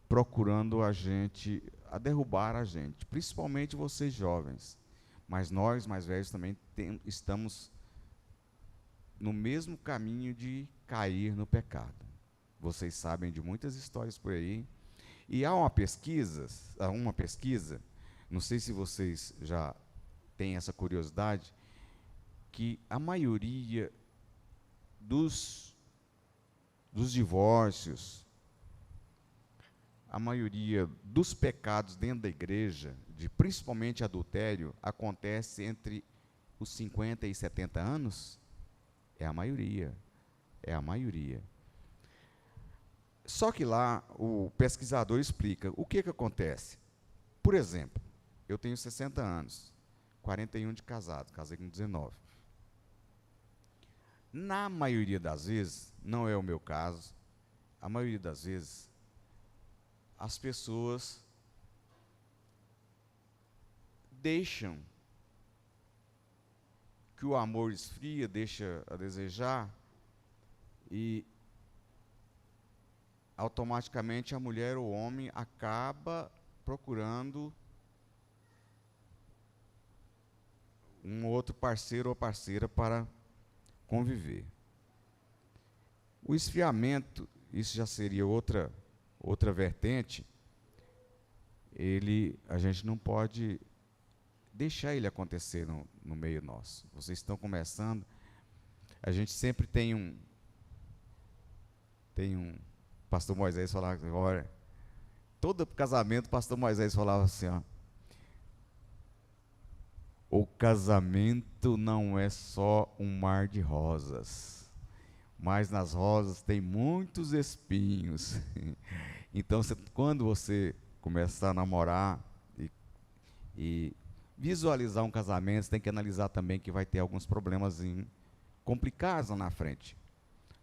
procurando a gente, a derrubar a gente, principalmente vocês jovens. Mas nós, mais velhos, também estamos no mesmo caminho de cair no pecado. Vocês sabem de muitas histórias por aí. E há uma pesquisa, não sei se vocês já têm essa curiosidade, que a maioria dos divórcios, a maioria dos pecados dentro da igreja, principalmente adultério, acontece entre os 50 e 70 anos. É a maioria. É a maioria. Só que lá o pesquisador explica o que acontece. Por exemplo, eu tenho 60 anos, 41 de casado, casei com 19. Na maioria das vezes, não é o meu caso, a maioria das vezes, as pessoas deixam que o amor esfria, deixa a desejar, e automaticamente a mulher ou o homem acaba procurando um outro parceiro ou parceira para conviver. O esfriamento, isso já seria outra vertente, a gente não pode deixar ele acontecer no meio nosso. Vocês estão começando, a gente sempre tem um pastor Moisés falava, olha, todo casamento o pastor Moisés falava assim, ó, o casamento não é só um mar de rosas, mas nas rosas tem muitos espinhos. Então, quando você começar a namorar e visualizar um casamento, você tem que analisar também que vai ter alguns problemas complicados lá na frente,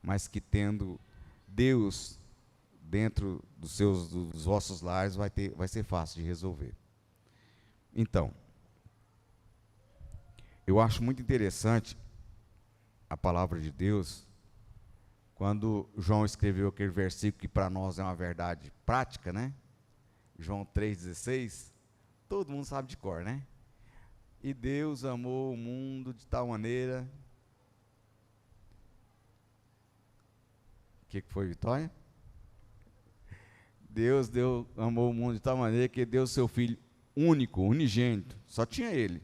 mas que tendo Deus dentro dos vossos lares vai ser fácil de resolver. Então, eu acho muito interessante a palavra de Deus, quando João escreveu aquele versículo que para nós é uma verdade prática, né? João 3,16, todo mundo sabe de cor, né? E Deus amou o mundo de tal maneira... O que foi, Vitória? Deus amou o mundo de tal maneira que deu seu Filho único, unigênito, só tinha ele.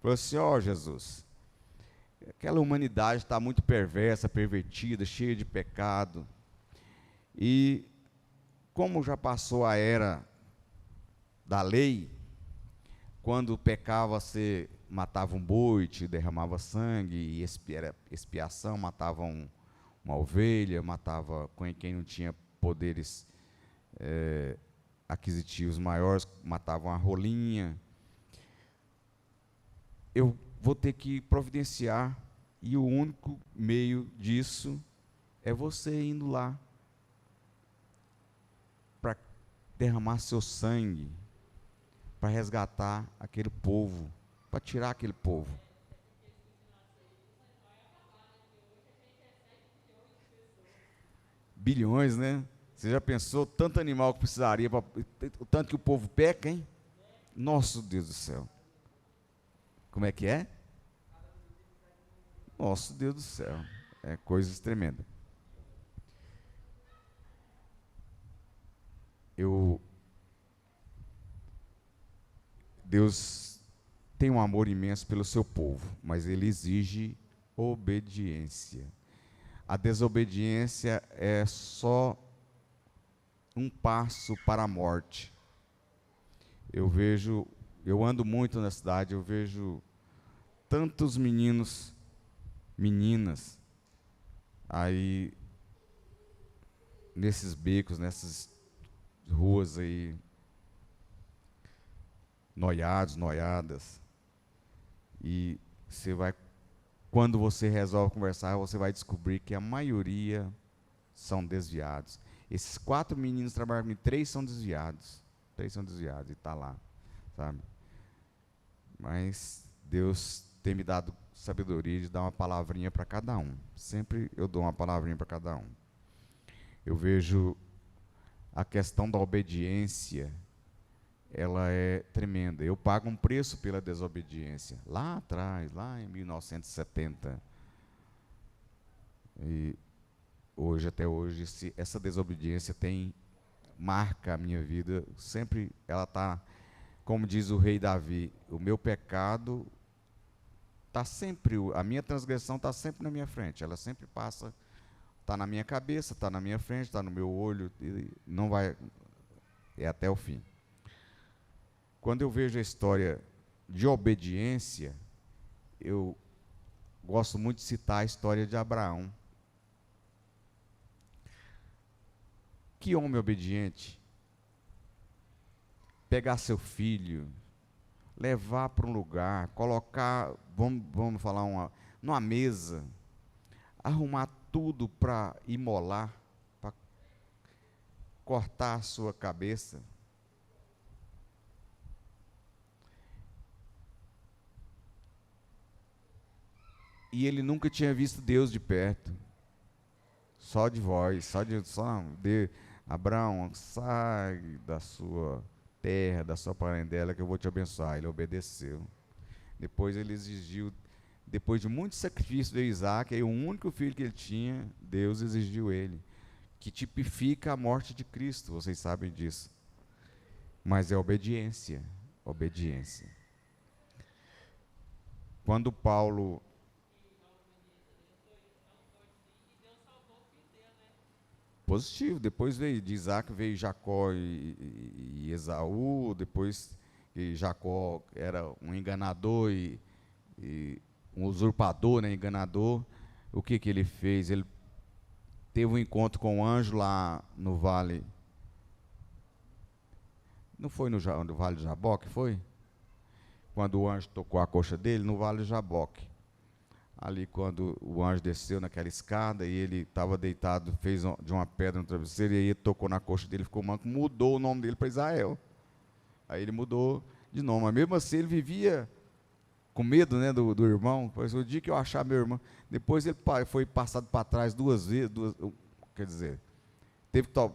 Falou assim: ó Jesus, aquela humanidade está muito perversa, pervertida, cheia de pecado. E como já passou a era da lei, quando pecava, você matava um boi, te derramava sangue, e era expiação, matava uma ovelha, matava quem não tinha poderes aquisitivos maiores, matava uma rolinha. Eu vou ter que providenciar, e o único meio disso é você indo lá para derramar seu sangue, para resgatar aquele povo, para tirar aquele povo. Bilhões, né? Você já pensou tanto animal que precisaria, o tanto que o povo peca, hein? Nosso Deus do céu. Como é que é? Nosso Deus do céu. É coisa tremenda. Deus tem um amor imenso pelo seu povo, mas ele exige obediência. A desobediência é só um passo para a morte. Eu ando muito na cidade, eu vejo tantos meninos, meninas, aí, nesses becos, nessas ruas aí, noiados, noiadas, e quando você resolve conversar, você vai descobrir que a maioria são desviados. Esses 4 meninos trabalham comigo, 3 são desviados, e está lá, sabe? Mas Deus tem me dado sabedoria de dar uma palavrinha para cada um. Sempre eu dou uma palavrinha para cada um. Eu vejo a questão da obediência, ela é tremenda. Eu pago um preço pela desobediência. Lá atrás, lá em 1970. E até hoje, essa desobediência marca a minha vida. Sempre ela está, como diz o rei Davi, o meu pecado está sempre, a minha transgressão está sempre na minha frente. Ela sempre passa, está na minha cabeça, está na minha frente, está no meu olho, e não vai, é até o fim. Quando eu vejo a história de obediência, eu gosto muito de citar a história de Abraão. Que homem obediente. Pegar seu filho, levar para um lugar, colocar, vamos falar, numa mesa, arrumar tudo para imolar, para cortar a sua cabeça. E ele nunca tinha visto Deus de perto, só de voz, Abraão, sai da sua terra, da sua parentela, que eu vou te abençoar. Ele obedeceu. Depois ele exigiu, depois de muito sacrifício de Isaac, aí o único filho que ele tinha, Deus exigiu ele, que tipifica a morte de Cristo, vocês sabem disso. Mas é obediência, obediência. Quando Paulo... Positivo, depois de Isaac veio Jacó e Esaú, depois que Jacó era um enganador e um usurpador, né, enganador. O que ele fez? Ele teve um encontro com um anjo lá no vale, não foi no vale de Jaboque, foi? Quando o anjo tocou a coxa dele, no vale de Jaboque. Ali quando o anjo desceu naquela escada e ele estava deitado, fez de uma pedra no travesseiro, e aí ele tocou na coxa dele, ficou manco, mudou o nome dele para Israel. Aí ele mudou de nome, mas mesmo assim ele vivia com medo, né, do irmão. Pois o dia que eu achar meu irmão, depois ele foi passado para trás 2 vezes, quer dizer, teve que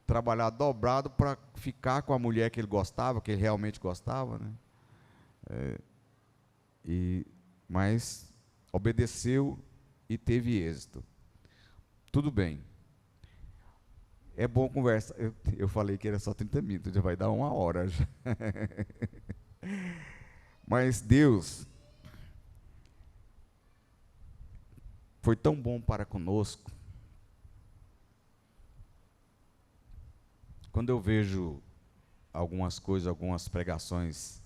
trabalhar dobrado para ficar com a mulher que ele gostava, que ele realmente gostava, né? Mas obedeceu e teve êxito. Tudo bem. É bom conversar. Eu falei que era só 30 minutos, já vai dar 1 hora já. Mas Deus foi tão bom para conosco. Quando eu vejo algumas coisas, algumas pregações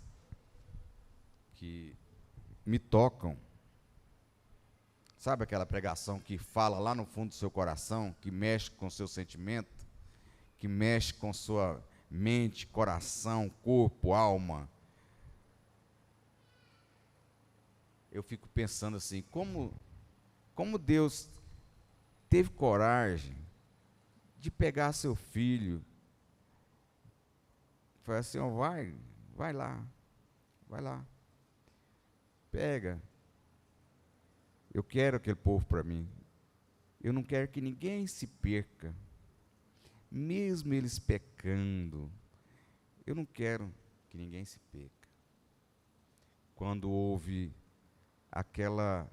que me tocam, sabe aquela pregação que fala lá no fundo do seu coração, que mexe com o seu sentimento, que mexe com sua mente, coração, corpo, alma? Eu fico pensando assim, como Deus teve coragem de pegar seu filho, foi assim, ó, vai lá, pega. Eu quero aquele povo para mim. Eu não quero que ninguém se perca, mesmo eles pecando. Eu não quero que ninguém se perca. Quando houve aquela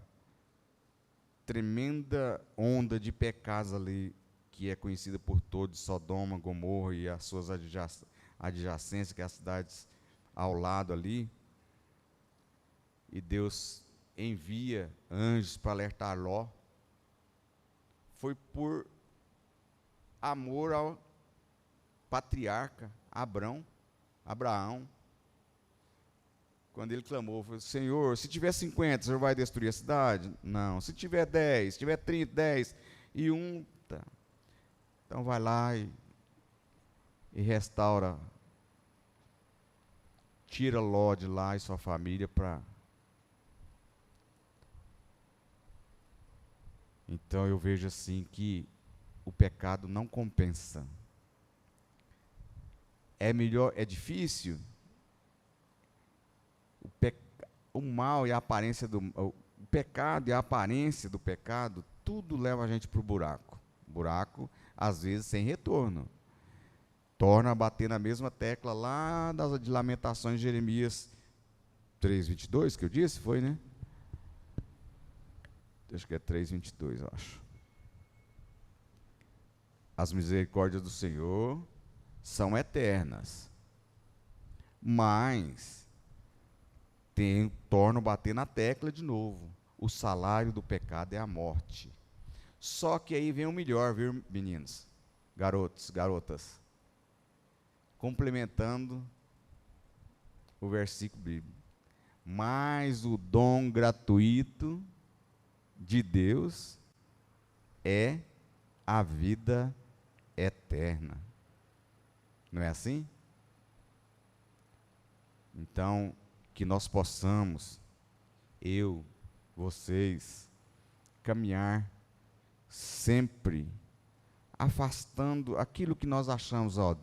tremenda onda de pecados ali, que é conhecida por todos, Sodoma, Gomorra e as suas adjacências, que é as cidades ao lado ali, e Deus envia anjos para alertar Ló, foi por amor ao patriarca Abraão, quando ele clamou, falou: Senhor, se tiver 50, o Senhor vai destruir a cidade? Não. Se tiver 10, se tiver 30, 10 e 1, tá. Então vai lá e restaura, tira Ló de lá e sua família para... Então eu vejo assim que o pecado não compensa. É melhor, é difícil. O mal e a aparência o pecado e a aparência do pecado, tudo leva a gente para o buraco. Buraco, às vezes, sem retorno. Torna a bater na mesma tecla lá de Lamentações de Jeremias 3:22, que eu disse, foi, né? Acho que é 3:22, eu acho. As misericórdias do Senhor são eternas, mas torna a bater na tecla de novo. O salário do pecado é a morte. Só que aí vem o melhor, viu, meninos, garotos, garotas, complementando o versículo bíblico. Mas o dom gratuito de Deus é a vida eterna. Não é assim? Então, que nós possamos, eu, vocês, caminhar sempre afastando aquilo que nós achamos, ó,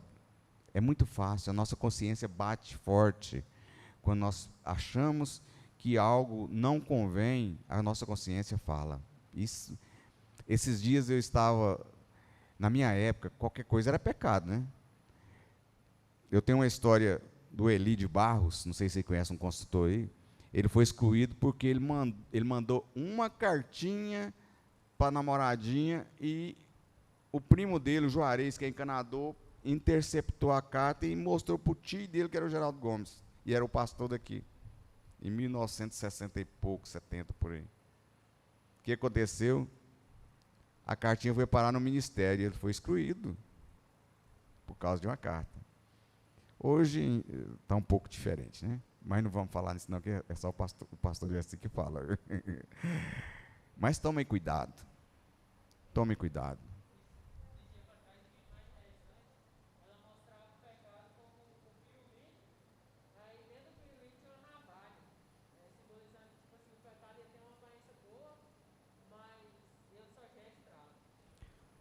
é muito fácil, a nossa consciência bate forte. Quando nós achamos que algo não convém, a nossa consciência fala. Isso, esses dias eu estava, na minha época, qualquer coisa era pecado, né? Eu tenho uma história do Eli de Barros, não sei se você conhece um consultor aí. Ele foi excluído porque ele mandou uma cartinha para a namoradinha e o primo dele, o Juarez, que é encanador, interceptou a carta e mostrou para o tio dele, que era o Geraldo Gomes, e era o pastor daqui, em 1960 e pouco, 70 por aí. O que aconteceu? A cartinha foi parar no ministério, ele foi excluído por causa de uma carta. Hoje está um pouco diferente, né? Mas não vamos falar nisso não, que é só o pastor Jesse que fala. Mas tomem cuidado. Tomem cuidado.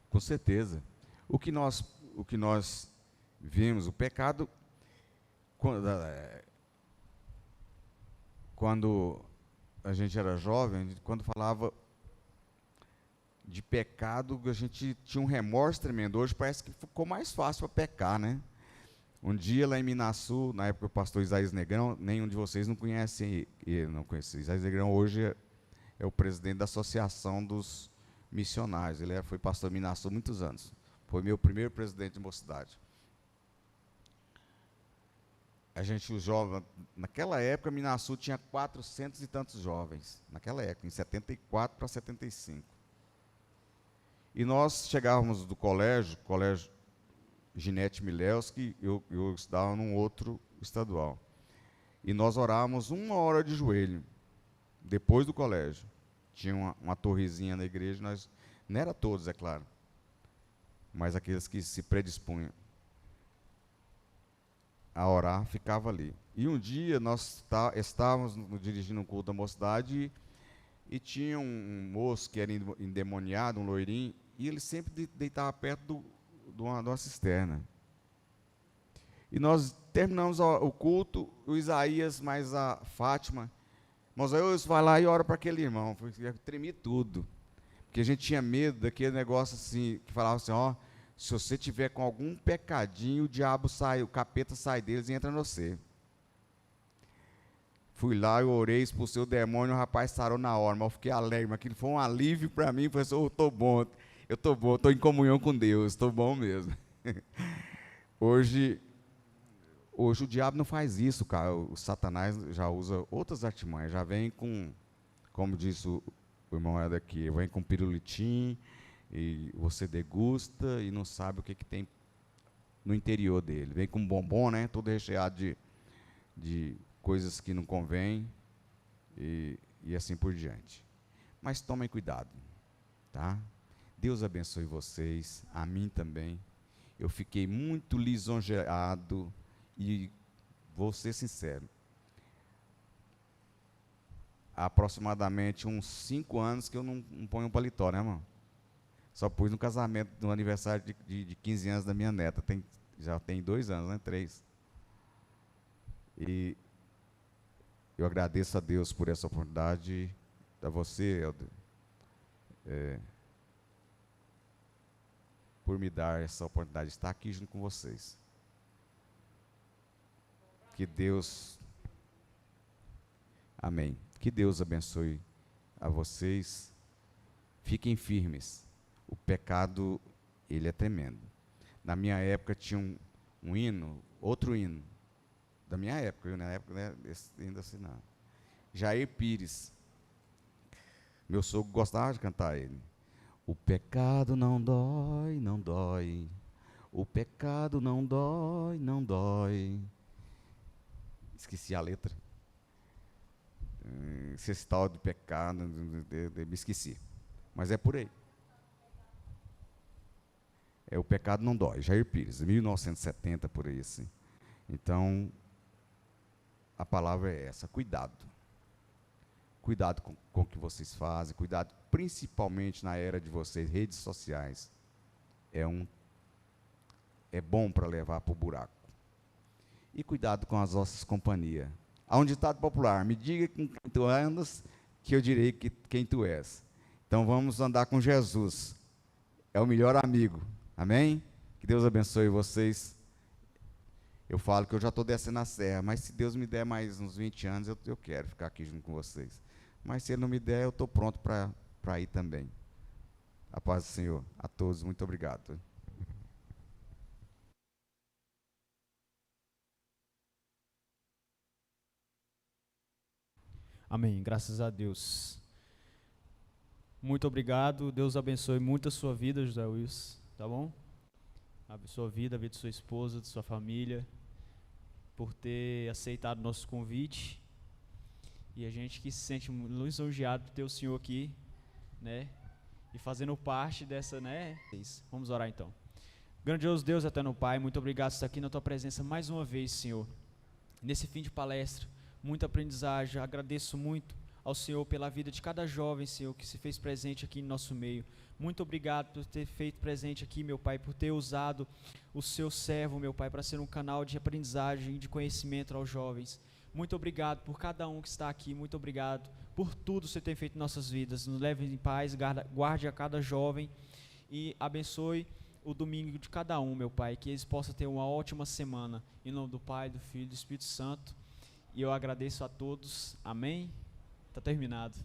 Com certeza. O que nós vimos, o pecado, quando a gente era jovem, quando falava de pecado, a gente tinha um remorso tremendo. Hoje parece que ficou mais fácil para pecar, né? Um dia lá em Minasul, na época do pastor Isaías Negrão, nenhum de vocês não conhece ele, não conhecia. Isaías Negrão hoje é o presidente da Associação dos Missionários. Ele foi pastor em Minasul há muitos anos. Foi meu primeiro presidente de mocidade. A gente, os jovens, naquela época, Minasul tinha 400 e tantos jovens, naquela época, em 74 para 75. E nós chegávamos do colégio Ginete Milewski, eu estudava num outro estadual. E nós orávamos 1 hora de joelho, depois do colégio. Tinha uma torrezinha na igreja, não era todos, é claro, mas aqueles que se predispunham a orar, ficava ali. E um dia nós estávamos dirigindo um culto da mocidade e tinha um moço que era endemoniado, um loirinho, e ele sempre deitava perto de uma cisterna. E nós terminamos o culto, o Isaías mais a Fátima, Moisés vai lá e ora para aquele irmão. Eu tremi tudo, porque a gente tinha medo daquele negócio assim, que falava assim, ó, se você tiver com algum pecadinho, o diabo sai, o capeta sai deles e entra no você. Fui lá, eu orei, expulsei o demônio, o rapaz sarou na hora, mas eu fiquei alegre, aquilo foi um alívio para mim, falei assim, eu estou bom, estou em comunhão com Deus, estou bom mesmo. Hoje o diabo não faz isso, cara, o Satanás já usa outras artimanhas, já vem com, como disse o irmão Ed aqui, vem com pirulitim, e você degusta e não sabe o que tem no interior dele. Vem com bombom, né, todo recheado de coisas que não convém e assim por diante. Mas tomem cuidado, tá? Deus abençoe vocês, a mim também. Eu fiquei muito lisonjeado e vou ser sincero. Há aproximadamente uns 5 anos que eu não ponho um paletó, né, irmão? Só pus no casamento, no aniversário de 15 anos da minha neta. Já tem 2 anos, né? 3. E eu agradeço a Deus por essa oportunidade, a você, Helder, por me dar essa oportunidade de estar aqui junto com vocês. Que Deus, amém, que Deus abençoe a vocês, fiquem firmes, o pecado, ele é tremendo. Na minha época tinha um hino, outro hino, da minha época, na época, né, ainda assim não. Jair Pires, meu sogro gostava de cantar ele. O pecado não dói, não dói, o pecado não dói, não dói. Esqueci a letra. Esse tal de pecado, me esqueci. Mas é por aí. O pecado não dói, Jair Pires, 1970, por aí assim. Então, a palavra é essa, cuidado. Cuidado com o que vocês fazem, cuidado principalmente na era de vocês, redes sociais. É bom para levar para o buraco. E cuidado com as nossas companhias. Há um ditado popular, me diga com quem tu andas, que eu direi quem tu és. Então vamos andar com Jesus, é o melhor amigo, amém? Que Deus abençoe vocês. Eu falo que eu já estou descendo a serra, mas se Deus me der mais uns 20 anos, eu quero ficar aqui junto com vocês. Mas se Ele não me der, eu estou pronto para ir também. A paz do Senhor a todos, muito obrigado. Amém, graças a Deus. Muito obrigado, Deus abençoe muito a sua vida, José Wilson, tá bom? A sua vida, a vida de sua esposa, de sua família, por ter aceitado nosso convite. E a gente que se sente lisonjeado por ter o Senhor aqui, né? E fazendo parte dessa, né? Vamos orar então. Grandioso Deus, eterno Pai, muito obrigado por estar aqui na tua presença mais uma vez, Senhor. Nesse fim de palestra, muita aprendizagem. Agradeço muito ao Senhor pela vida de cada jovem, Senhor, que se fez presente aqui no nosso meio. Muito obrigado por ter feito presente aqui, meu Pai, por ter usado o seu servo, meu Pai, para ser um canal de aprendizagem e de conhecimento aos jovens. Muito obrigado por cada um que está aqui, muito obrigado por tudo que você tem feito em nossas vidas. Nos leve em paz, guarde a cada jovem e abençoe o domingo de cada um, meu Pai, que eles possam ter uma ótima semana. Em nome do Pai, do Filho e do Espírito Santo. E eu agradeço a todos. Amém? Está terminado.